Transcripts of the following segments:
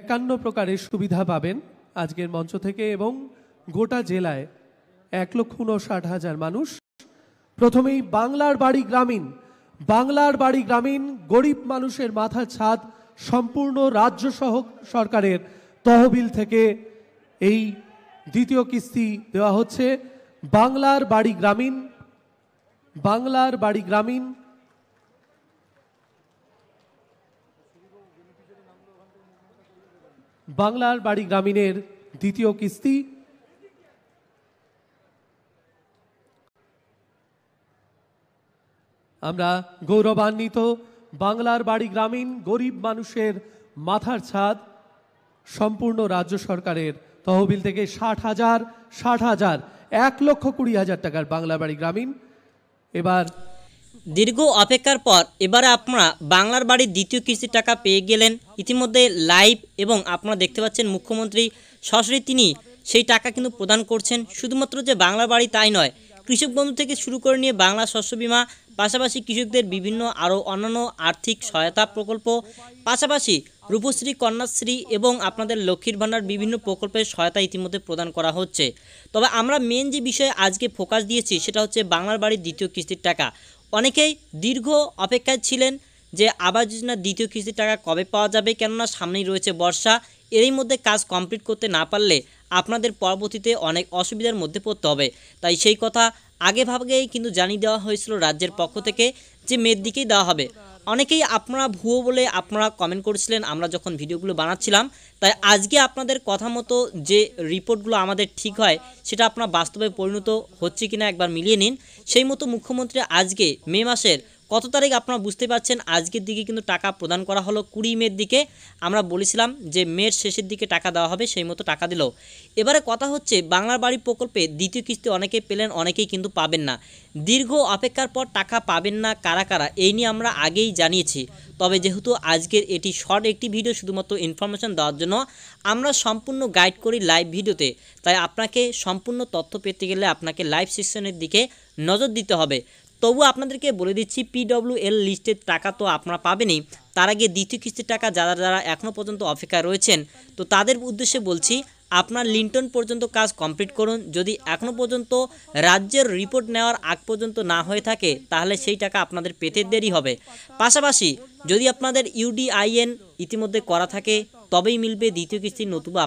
51 প্রকারের সুবিধা পাবেন আজকের মঞ্চ থেকে এবং গোটা জেলায় 1,59,000 মানুষ। প্রথমেই বাংলার বাড়ি গ্রামীণ গরিব মানুষের মাথার ছাদ সম্পূর্ণ রাজ্য সরকারের তহবিল থেকে এই দ্বিতীয় কিস্তি দেওয়া হচ্ছে। বাংলার বাড়ি গ্রামীণের দ্বিতীয় কিস্তি। আমরা গৌরবান্বিত বাংলার বাড়ি গ্রামীণ গরিব মানুষের মাথার ছাদ সম্পূর্ণ রাজ্য সরকারের তহবিল থেকে 60,000 1,20,000 টাকার বাংলার বাড়ি গ্রামীণ। এবার দীর্ঘ অপেক্ষার পর এবারে আপনারা বাংলার বাড়ির দ্বিতীয় কিস্তির টাকা পেয়ে গেলেন ইতিমধ্যে লাইভ, এবং আপনারা দেখতে পাচ্ছেন মুখ্যমন্ত্রী সরাসরি তিনি সেই টাকা কিন্তু প্রদান করছেন। শুধুমাত্র যে বাংলার বাড়ি তাই নয়, কৃষক বন্ধু থেকে শুরু করে নিয়ে বাংলা শস্য বীমা, পাশাপাশি কৃষকদের বিভিন্ন আরও অন্যান্য আর্থিক সহায়তা প্রকল্প, পাশাপাশি রূপশ্রী, কন্যাশ্রী এবং আপনাদের লক্ষ্মীর ভাণ্ডার বিভিন্ন প্রকল্পের সহায়তা ইতিমধ্যে প্রদান করা হচ্ছে। তবে আমরা মেন যে বিষয়ে আজকে ফোকাস দিয়েছি সেটা হচ্ছে বাংলার বাড়ির দ্বিতীয় কিস্তির টাকা। অনেকেই দীর্ঘ অপেক্ষায় ছিলেন যে আবাস যোজনার দ্বিতীয় কিস্তির টাকা কবে পাওয়া যাবে, কেননা সামনেই রয়েছে বর্ষা। এরই মধ্যে কাজ কমপ্লিট করতে না পারলে আপনাদের পরবর্তীতে অনেক অসুবিধার মধ্যে পড়তে হবে। তাই সেই কথা আগেভাগেই কিন্তু জানিয়ে দেওয়া হয়েছিল রাজ্যের পক্ষ থেকে যে মের দিকেই দেওয়া হবে। অনেকেই আপনারা ভুয়ো বলে আপনারা কমেন্ট করেছিলেন আমরা যখন ভিডিওগুলো বানাচ্ছিলাম। তাই আজকে আপনাদের কথা মতো যে রিপোর্টগুলো আমাদের ঠিক হয় সেটা আপনারা বাস্তবে পরিণত হচ্ছে কিনা একবার মিলিয়ে নিন। সেই মতো মুখ্যমন্ত্রী আজকে মে মাসের কত তারিখ আপনারা বুঝতে পারছেন, আজকের দিকে কিন্তু টাকা প্রদান করা হলো 20 মের দিকে। আমরা বলেছিলাম যে মের শেষের দিকে টাকা দেওয়া হবে, সেই মতো টাকা দিল। এবারে কথা হচ্ছে বাংলার বাড়ি প্রকল্পে দ্বিতীয় কিস্তি অনেকেই পেলেন, অনেকেই কিন্তু পাবেন না। দীর্ঘ অপেক্ষার পর টাকা পাবেন না কারা কারা এই নিয়ে আমরা আগেই জানিয়েছি। তবে যেহেতু আজকের এটি শর্ট একটি ভিডিও শুধুমাত্র ইনফরমেশন দেওয়ার জন্য, আমরা সম্পূর্ণ গাইড করি লাইভ ভিডিওতে। তাই আপনাকে সম্পূর্ণ তথ্য পেতে গেলে আপনাকে লাইভ সেকশনের দিকে নজর দিতে হবে। তবু আপনাদেরকে বলে দিচ্ছি PWL লিস্টের টাকা তো আপনারা পাবেনই, তার আগে দ্বিতীয় কিস্তির টাকা যারা এখনও পর্যন্ত অপেক্ষায় রয়েছেন তো তাদের উদ্দেশ্যে বলছি আপনার লিন্টন পর্যন্ত কাজ কমপ্লিট করুন। যদি এখনও পর্যন্ত রাজ্যের রিপোর্ট নেওয়ার আগ পর্যন্ত না হয়ে থাকে তাহলে সেই টাকা আপনাদের পেতে দেরি হবে। পাশাপাশি যদি আপনাদের UDIN ইতিমধ্যে করা থাকে তবেই মিলবে দ্বিতীয় কিস্তি, নতুবা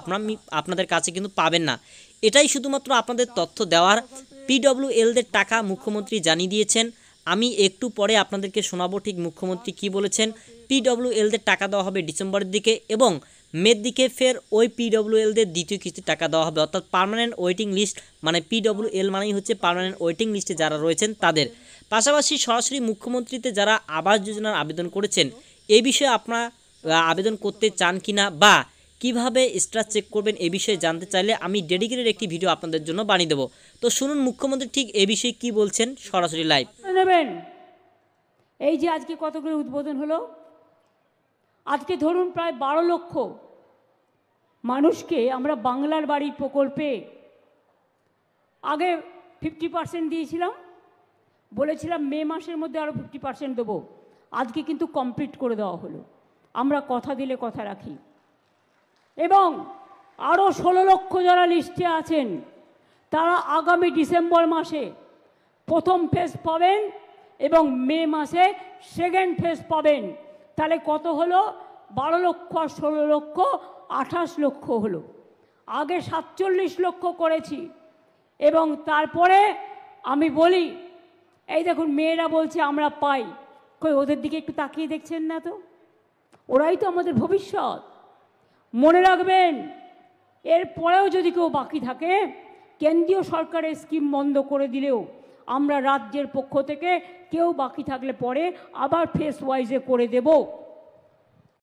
আপনাদের কাছে কিন্তু পাবেন না। এটাই শুধুমাত্র আপনাদের তথ্য দেওয়ার। PWLদের টাকা মুখ্যমন্ত্রী জানিয়ে দিয়েছেন, আমি একটু পরে আপনাদেরকে শোনাবো ঠিক মুখ্যমন্ত্রী কি বলেছেন। PWLদের টাকা দেওয়া হবে ডিসেম্বরের দিকে এবং মের দিকে ফের ওই PWLদের দ্বিতীয় কিস্তির টাকা দেওয়া হবে, অর্থাৎ পার্মানেন্ট ওয়েটিং লিস্ট, মানে PWL মানেই হচ্ছে পার্মানেন্ট ওয়েটিং লিস্টে যারা রয়েছেন তাদের। পাশাপাশি সরাসরি মুখ্যমন্ত্রীতে যারা আবাস যোজনার আবেদন করেছেন এই বিষয়ে আপনারা আবেদন করতে চান কিনা বা কিভাবে স্ট্যাটাস চেক করবেন এই বিষয়ে জানতে চাইলে আমি ডেডিকেটেড একটি ভিডিও আপনাদের জন্য বানিয়ে দেবো। তো শুনুন মুখ্যমন্ত্রী ঠিক এই বিষয়ে কি বলছেন সরাসরি লাইভ। নেবেন এই যে আজকে কতগুলো উদ্বোধন হলো, আজকে ধরুন প্রায় 12 লক্ষ মানুষকে আমরা বাংলার বাড়ি প্রকল্পে আগে 50% দিয়েছিলাম, বলেছিলাম মে মাসের মধ্যে আরও 50% দেবো। আজকে কিন্তু কমপ্লিট করে দেওয়া হলো। আমরা কথা দিলে কথা রাখি। এবং আরও 16 লক্ষ যারা লিস্টে আছেন তারা আগামী ডিসেম্বর মাসে প্রথম ফেজ পাবেন এবং মে মাসে সেকেন্ড ফেজ পাবেন। তাহলে কত হলো? 12 লক্ষ আর 16 লক্ষ 28 লক্ষ হলো। আগে 47 লক্ষ করেছি। এবং তারপরে আমি বলি এই দেখুন মেয়েরা বলছে আমরা পাই, কই ওদের দিকে একটু তাকিয়ে দেখছেন না তো? ওরাই তো আমাদের ভবিষ্যৎ। মনে রাখবেন এরপরেও যদি কেউ বাকি থাকে, কেন্দ্রীয় সরকারের স্কিম বন্ধ করে দিলেও আমরা রাজ্যের পক্ষ থেকে কেউ বাকি থাকলে পরে আবার ফেস ওয়াইজে করে দেব।